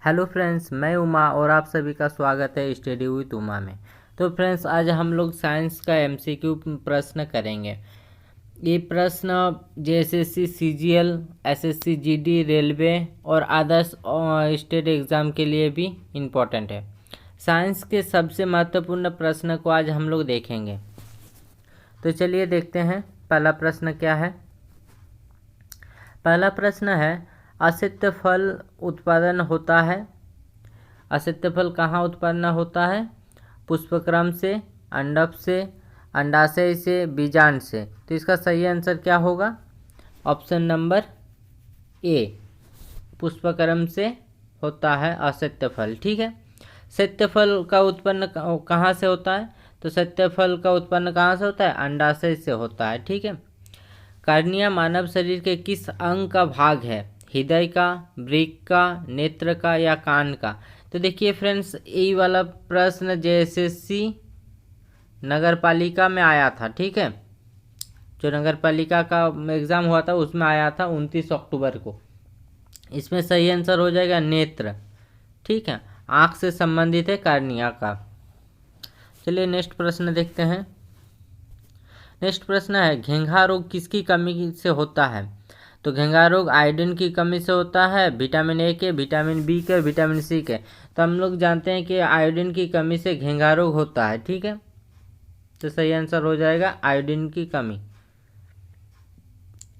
Hello friends, मैं उमा और आप सभी का स्वागत है स्टडी विद उमा में। तो फ्रेंड्स, आज हम लोग साइंस का एमसीक्यू प्रश्न करेंगे। ये प्रश्न JSSC, CGL, SSC, GD, railway और अदर्स स्टेट एग्ज़ाम के लिए भी इम्पोर्टेंट है। साइंस के सबसे महत्वपूर्ण प्रश्न को आज हम लोग देखेंगे। तो चलिए देखते हैं पहला प्रश्न क्या है। पहला प्रश्न है, असित फल उत्पादन होता है। असित फल कहाँ उत्पन्न होता है? पुष्पक्रम से, अंडक से, अंडाशय से, बीजांड से। तो इसका सही आंसर क्या होगा? ऑप्शन नंबर ए, पुष्पक्रम से होता है असित फल। ठीक है। सत्य फल का उत्पन्न कहाँ से होता है? तो सत्य फल का उत्पन्न कहाँ से होता है? अंडाशय से होता है। ठीक है। कार्निया मानव शरीर के किस अंग का भाग है? हृदय का, वृक्क का, नेत्र का या कान का? तो देखिए फ्रेंड्स, यही वाला प्रश्न जेएसएससी नगर पालिका में आया था। ठीक है, जो नगर पालिका का एग्ज़ाम हुआ था उसमें आया था 29 अक्टूबर को। इसमें सही आंसर हो जाएगा नेत्र। ठीक है, आँख से संबंधित है कार्निया का। चलिए नेक्स्ट प्रश्न देखते हैं। नेक्स्ट प्रश्न है, घेंघा रोग किसकी कमी से होता है? तो घेंघा रोग आयोडीन की कमी से होता है, विटामिन ए के, विटामिन बी के, विटामिन सी के। तो हम लोग जानते हैं कि आयोडीन की कमी से घेंघा रोग होता है। ठीक है, तो सही आंसर हो जाएगा आयोडीन की कमी।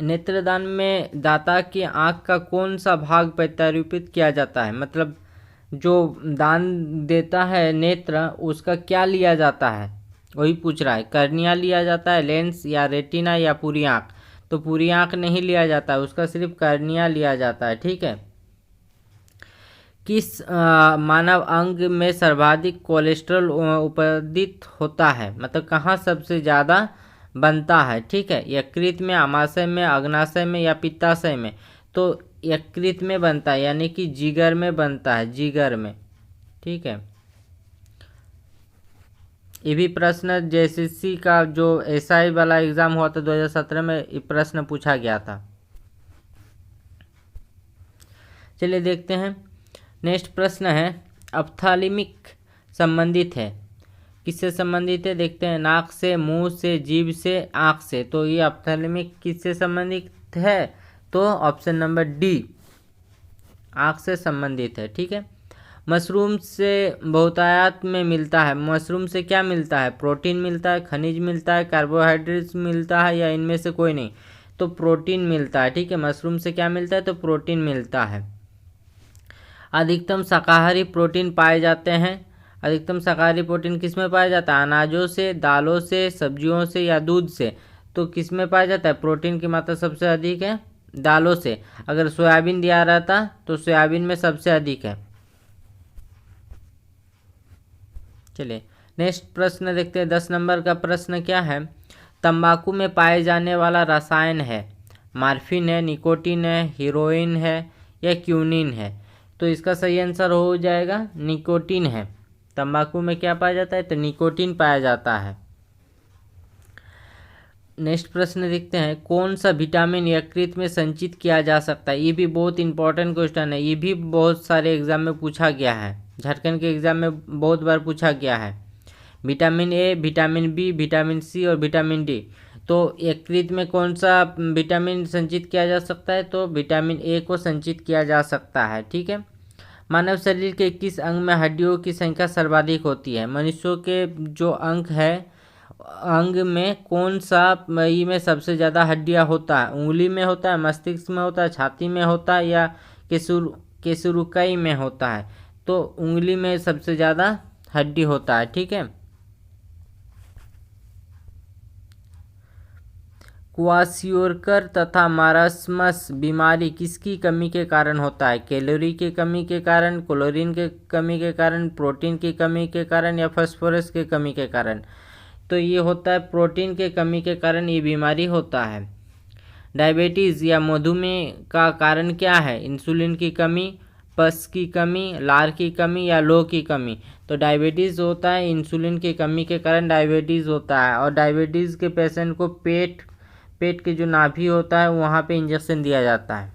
नेत्रदान में दाता की आँख का कौन सा भाग प्रत्यारोपित किया जाता है? मतलब जो दान देता है नेत्र, उसका क्या लिया जाता है, वही पूछ रहा है। कर्निया लिया जाता है, लेंस या रेटिना या पूरी आँख? तो पूरी आँख नहीं लिया जाता है, उसका सिर्फ कर्निया लिया जाता है। ठीक है। किस मानव अंग में सर्वाधिक कोलेस्ट्रॉल उत्पादित होता है? मतलब कहाँ सबसे ज़्यादा बनता है? ठीक है, यकृत में, आमाशय में, अग्नाशय में या पित्ताशय में? तो यकृत में बनता है, यानी कि जिगर में बनता है, जिगर में। ठीक है, ये भी प्रश्न जेएसएससी का जो एसआई वाला एग्ज़ाम हुआ था 2017 में, ये प्रश्न पूछा गया था। चलिए देखते हैं। नेक्स्ट प्रश्न है, ऑप्थाल्मिक संबंधित है, किससे संबंधित है? देखते हैं, नाक से, मुंह से, जीभ से, आँख से। तो ये ऑप्थाल्मिक किससे संबंधित है? तो ऑप्शन नंबर डी, आँख से संबंधित है। ठीक है। मशरूम से बहुतायत में मिलता है। मशरूम से क्या मिलता है? प्रोटीन मिलता है, खनिज मिलता है, कार्बोहाइड्रेट्स मिलता है या इनमें से कोई नहीं? तो प्रोटीन मिलता है। ठीक है, मशरूम से क्या मिलता है? तो प्रोटीन मिलता है। अधिकतम शाकाहारी प्रोटीन पाए जाते हैं। अधिकतम शाकाहारी प्रोटीन किस में पाया जाता है? अनाजों से, दालों से, सब्जियों से या दूध से? तो किस में पाया जाता है? प्रोटीन की मात्रा सबसे अधिक है दालों से। अगर सोयाबीन दिया रहता तो सोयाबीन में सबसे अधिक है। चलिए नेक्स्ट प्रश्न देखते हैं। 10 नंबर का प्रश्न क्या है? तंबाकू में पाए जाने वाला रसायन है, मार्फिन है, निकोटीन है, हीरोइन है या क्यूनिन है? तो इसका सही आंसर हो जाएगा निकोटीन है। तंबाकू में क्या पाया जाता है? तो निकोटीन पाया जाता है। नेक्स्ट प्रश्न देखते हैं, कौन सा विटामिन यकृत में संचित किया जा सकता है? ये भी बहुत इंपॉर्टेंट क्वेश्चन है, ये भी बहुत सारे एग्जाम में पूछा गया है, झारखंड के एग्जाम में बहुत बार पूछा गया है। Vitamin A, vitamin B, vitamin C और विटामिन डी। तो यकृत में कौन सा विटामिन संचित किया जा सकता है? तो विटामिन ए को संचित किया जा सकता है। ठीक है। मानव शरीर के किस अंग में हड्डियों की संख्या सर्वाधिक होती है? मनुष्यों के जो अंग है, अंग में कौन सा ई में सबसे ज़्यादा हड्डियाँ होता है? उंगली में होता है, मस्तिष्क में होता है, छाती में होता है या केसुरुकई में होता है? तो उंगली में सबसे ज़्यादा हड्डी होता है। ठीक है। क्वाशियोरकर तथा मारास्मस बीमारी किसकी कमी के कारण होता है? कैलोरी की कमी के कारण, क्लोरीन के कमी के कारण, प्रोटीन की कमी के कारण या फास्फोरस की कमी के कारण? तो ये होता है प्रोटीन के कमी के कारण ये बीमारी होता है। डायबिटीज़ या मधुमेह का कारण क्या है? इंसुलिन की कमी, पस की कमी, लार की कमी या लोह की कमी? तो डायबिटीज़ होता है इंसुलिन की कमी के कारण डायबिटीज़ होता है। और डायबिटीज़ के पेशेंट को पेट के जो नाभि होता है वहाँ पे इंजेक्शन दिया जाता है।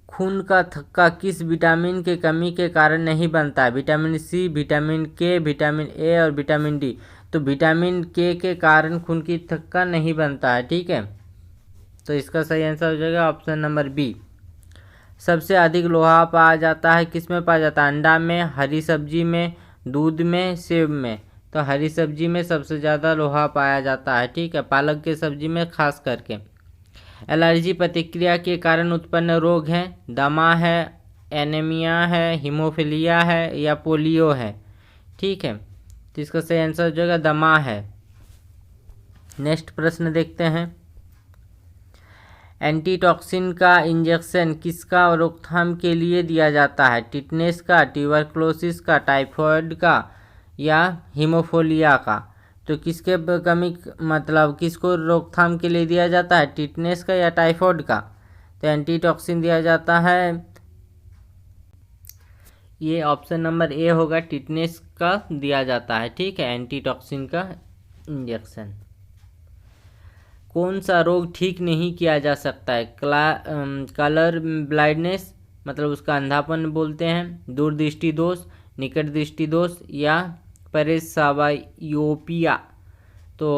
खून का थक्का किस विटामिन के कमी के कारण नहीं बनता है? विटामिन सी, विटामिन के, विटामिन ए और विटामिन डी। तो विटामिन के कारण खून की थक्का नहीं बनता है, ठीक है। तो इसका सही आंसर हो जाएगा ऑप्शन नंबर बी। सबसे अधिक लोहा पाया जाता है किस में पाया जाता है? अंडा में, हरी सब्जी में, दूध में, सेब में। तो हरी सब्जी में सबसे ज़्यादा लोहा पाया जाता है, ठीक है, पालक की सब्जी में खास करके। एलर्जी प्रतिक्रिया के कारण उत्पन्न रोग हैं? दमा है, एनीमिया है, हीमोफीलिया है या पोलियो है, ठीक है। तो इसका सही आंसर हो जाएगा दमा है। नेक्स्ट प्रश्न देखते हैं। एंटीटॉक्सिन का इंजेक्शन किसका रोकथाम के लिए दिया जाता है? टिटनेस का, ट्यूबरक्लोसिस का, टाइफाइड का या हीमोफीलिया का? तो किसके कमी मतलब किसको रोकथाम के लिए दिया जाता है? टिटनेस का या टाइफाइड का? तो एंटीटॉक्सिन दिया जाता है, ये ऑप्शन नंबर ए होगा, टिटनेस का दिया जाता है, ठीक है, एंटीटॉक्सिन का इंजेक्शन। कौन सा रोग ठीक नहीं किया जा सकता है? कलर ब्लाइंडनेस मतलब उसका अंधापन बोलते हैं, दूरदृष्टि दोष, निकट दृष्टि दोष या पेरेसाबायोपिया। तो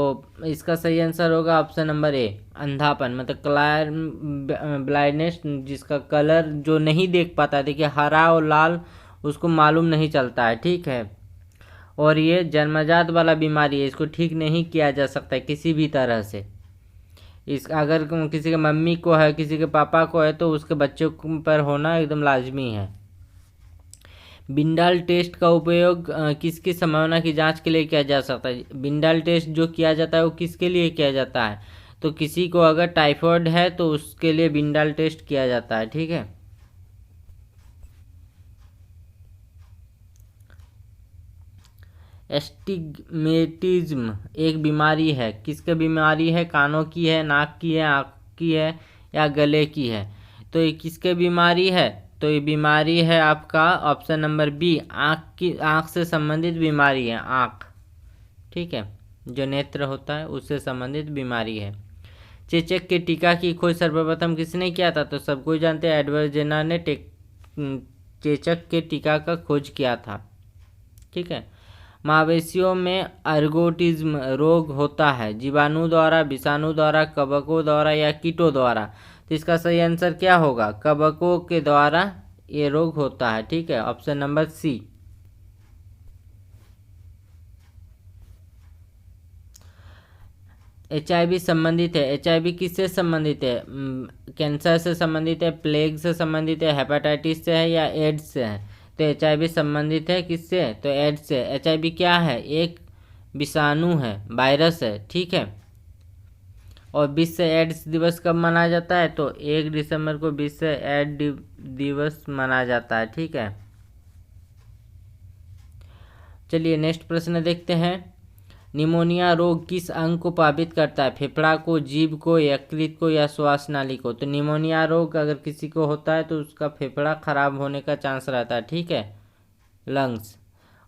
इसका सही आंसर होगा ऑप्शन नंबर ए, अंधापन मतलब कलर ब्लाइंडनेस, जिसका कलर जो नहीं देख पाता है, देखिए हरा और लाल उसको मालूम नहीं चलता है, ठीक है। और ये जन्मजात वाला बीमारी है, इसको ठीक नहीं किया जा सकता है किसी भी तरह से। इस अगर किसी के मम्मी को है, किसी के पापा को है, तो उसके बच्चों पर होना एकदम लाजमी है। बिंडाल टेस्ट का उपयोग किसकी संभावना की जांच के लिए किया जा सकता है? बिंडाल टेस्ट जो किया जाता है वो किसके लिए किया जाता है? तो किसी को अगर टाइफाइड है तो उसके लिए बिंडाल टेस्ट किया जाता है, ठीक है। एस्टिग्मेटिज्म एक बीमारी है, किसकी बीमारी है? कानों की है, नाक की है, आँख की है या गले की है? तो ये किसकी बीमारी है? तो ये बीमारी है आपका ऑप्शन नंबर बी, आँख से संबंधित बीमारी है, आँख, ठीक है, जो नेत्र होता है उससे संबंधित बीमारी है। चेचक के टीका की खोज सर्वप्रथम किसने किया था? तो सब कोई जानते हैं, एडवर्ड जेनर ने चेचक के टीका का खोज किया था, ठीक है। मवेशियों में अर्गोटिज्म रोग होता है जीवाणु द्वारा, विषाणु द्वारा, कवकों द्वारा या कीटों द्वारा? तो इसका सही आंसर क्या होगा? कवकों के द्वारा ये रोग होता है, ठीक है, ऑप्शन नंबर सी। HIV संबंधित है, HIV किससे संबंधित है? कैंसर से संबंधित है, प्लेग से संबंधित है, हेपेटाइटिस से है या एड्स से है? तो HIV संबंधित है किससे? तो एड्स से। HIV क्या है? एक विषाणु है, वायरस है, ठीक है। और विश्व एड्स दिवस कब मनाया जाता है? तो 1 दिसंबर को विश्व एड्स दिवस मनाया जाता है, ठीक है। चलिए नेक्स्ट प्रश्न देखते हैं। निमोनिया रोग किस अंग को प्रभावित करता है? फेफड़ा को, जीभ को, यकृत को या श्वास नाली को? तो निमोनिया रोग अगर किसी को होता है तो उसका फेफड़ा खराब होने का चांस रहता है, ठीक है, लंग्स।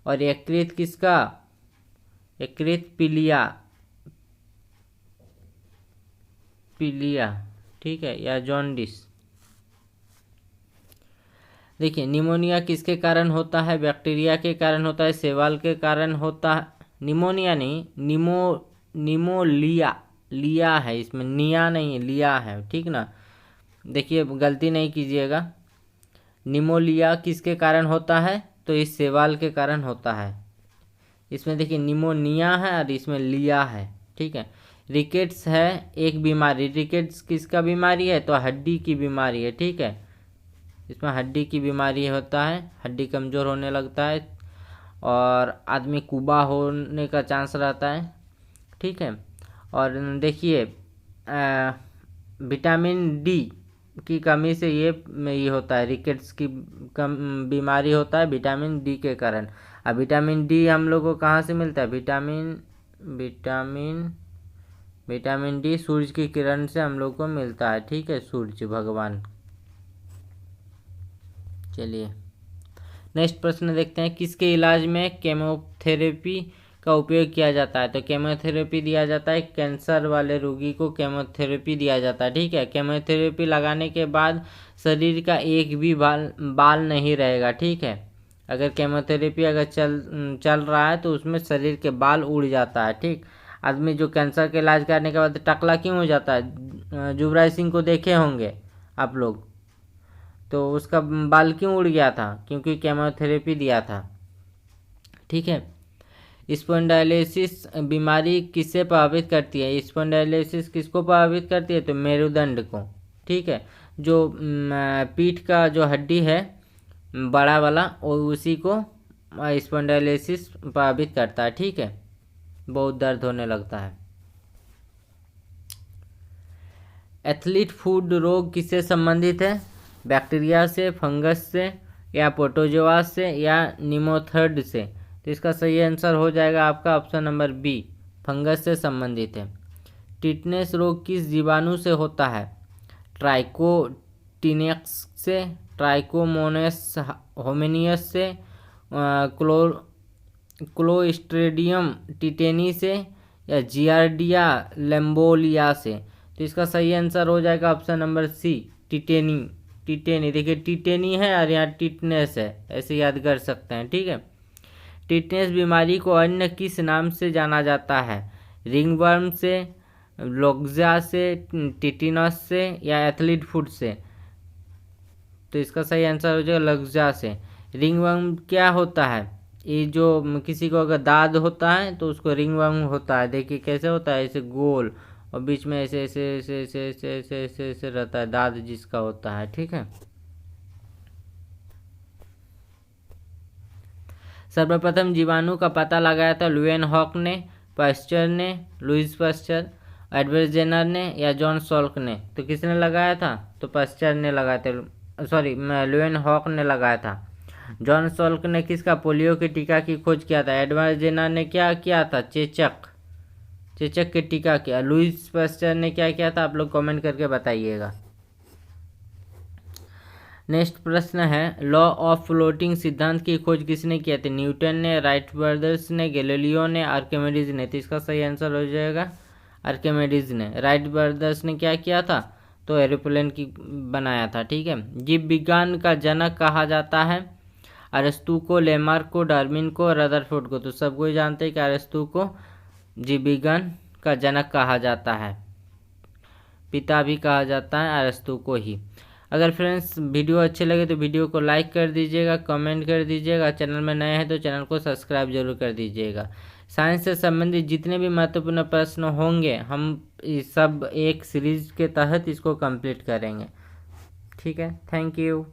और यकृत किसका? यकृत पीलिया, ठीक है, या जॉन्डिस। देखिए निमोनिया किसके कारण होता है? बैक्टीरिया के कारण होता है, शैवाल के कारण होता है, निमोनिया नहीं, निमोलिया, लिया है इसमें, निया नहीं है, लिया है, ठीक ना, देखिए गलती नहीं कीजिएगा। निमोलिया किसके कारण होता है? तो इस शैवाल के कारण होता है। इसमें देखिए निमोनिया है और इसमें लिया है, ठीक है। रिकेट्स है एक बीमारी, रिकेट्स किसका बीमारी है? तो हड्डी की बीमारी है, ठीक है, इसमें हड्डी की बीमारी होता है, हड्डी कमज़ोर होने लगता है और आदमी कुबा होने का चांस रहता है, ठीक है। और देखिए विटामिन डी की कमी से ये होता है, रिकेट्स की कम बीमारी होता है विटामिन डी के कारण। अब विटामिन डी हम लोग को कहाँ से मिलता है? विटामिन डी सूरज की किरण से हम लोग को मिलता है, ठीक है, सूरज भगवान। चलिए नेक्स्ट प्रश्न देखते हैं। किसके इलाज में केमोथेरेपी का उपयोग किया जाता है? तो केमोथेरेपी दिया जाता है, कैंसर वाले रोगी को केमोथेरेपी दिया जाता है। ठीक है, केमोथेरेपी लगाने के बाद शरीर का एक भी बाल नहीं रहेगा। ठीक है, अगर केमोथेरेपी अगर चल रहा है तो उसमें शरीर के बाल उड़ जाता है। ठीक, आदमी जो कैंसर के इलाज करने के बाद टकला क्यों हो जाता है? युवराज सिंह को देखे होंगे आप लोग, तो उसका बाल क्यों उड़ गया था? क्योंकि केमोथेरेपी दिया था। ठीक है, स्पॉन्डाइलिसिस बीमारी किससे प्रभावित करती है? स्पॉन्डाइलिसिस किसको प्रभावित करती है? तो मेरुदंड को। ठीक है, जो पीठ का जो हड्डी है बड़ा वाला, और उसी को स्पॉन्डाइलिसिस प्रभावित करता है। ठीक है, बहुत दर्द होने लगता है। एथलीट फूड रोग किससे संबंधित है? बैक्टीरिया से, फंगस से, या प्रोटोजोआ से, या निमोथर्ड से? तो इसका सही आंसर हो जाएगा आपका ऑप्शन नंबर बी, फंगस से संबंधित है। टिटनेस रोग किस जीवाणु से होता है? ट्राइकोटिनेक्स से, ट्राइकोमोनास होमिनियस से, क्लोस्ट्रीडियम टिटेनी से, या जियार्डिया लैम्बोलिया से? तो इसका सही आंसर हो जाएगा ऑप्शन नंबर सी, टिटेनी। देखिए टिटेनी है और यहाँ टिटनेस है, ऐसे याद कर सकते हैं। ठीक है, टिटनेस बीमारी को अन्य किस नाम से जाना जाता है? रिंगवर्म से, लोग्जा से, टिटिनस से, या एथलीट फूड से? तो इसका सही आंसर हो जाएगा लोग्जा से। रिंगवर्म क्या होता है? ये जो किसी को अगर दाद होता है तो उसको रिंगवर्म होता है। देखिए कैसे होता है, ऐसे गोल, और बीच में ऐसे ऐसे ऐसे ऐसे ऐसे ऐसे ऐसे ऐसे रहता है, दाद जिसका होता है। ठीक है, सर्वप्रथम जीवाणु का पता लगाया था लुएनहॉक ने, पास्चर ने, लुईस पास्चर, एडवर्ड जेनर ने, या जॉन सॉल्क ने? तो किसने लगाया था? तो पास्चर ने लगाया था, सॉरी लुएनहॉक ने लगाया था। जॉन सॉल्क ने किसका पोलियो के टीका की खोज किया था? एडवर्ड जेनर ने क्या किया था? चेचक के टीका किया। लुईस पास्चर ने क्या किया था? आप लोग कमेंट करके बताइएगा। नेक्स्ट प्रश्न है, लॉ ऑफ फ्लोटिंग सिद्धांत की खोज किसने किया था? न्यूटन ने, राइट ब्रदर्स ने, गैलीलियो ने, आर्किमिडीज ने? तो इसका सही आंसर हो जाएगा आर्किमिडीज ने। राइट ब्रदर्स ने क्या किया था? तो एरोप्लेन की बनाया था। ठीक है, जीव विज्ञान का जनक कहा जाता है? अरस्तु को, लेमार्क को, डार्विन को, रदरफोर्ड को? तो सब कोई जानते हैं कि अरस्तु को जीव विज्ञान का जनक कहा जाता है, पिता भी कहा जाता है अरस्तु को ही। अगर फ्रेंड्स वीडियो अच्छे लगे तो वीडियो को लाइक कर दीजिएगा, कमेंट कर दीजिएगा, चैनल में नए हैं तो चैनल को सब्सक्राइब जरूर कर दीजिएगा। साइंस से संबंधित जितने भी महत्वपूर्ण प्रश्न होंगे हम सब एक सीरीज के तहत इसको कंप्लीट करेंगे। ठीक है, थैंक यू।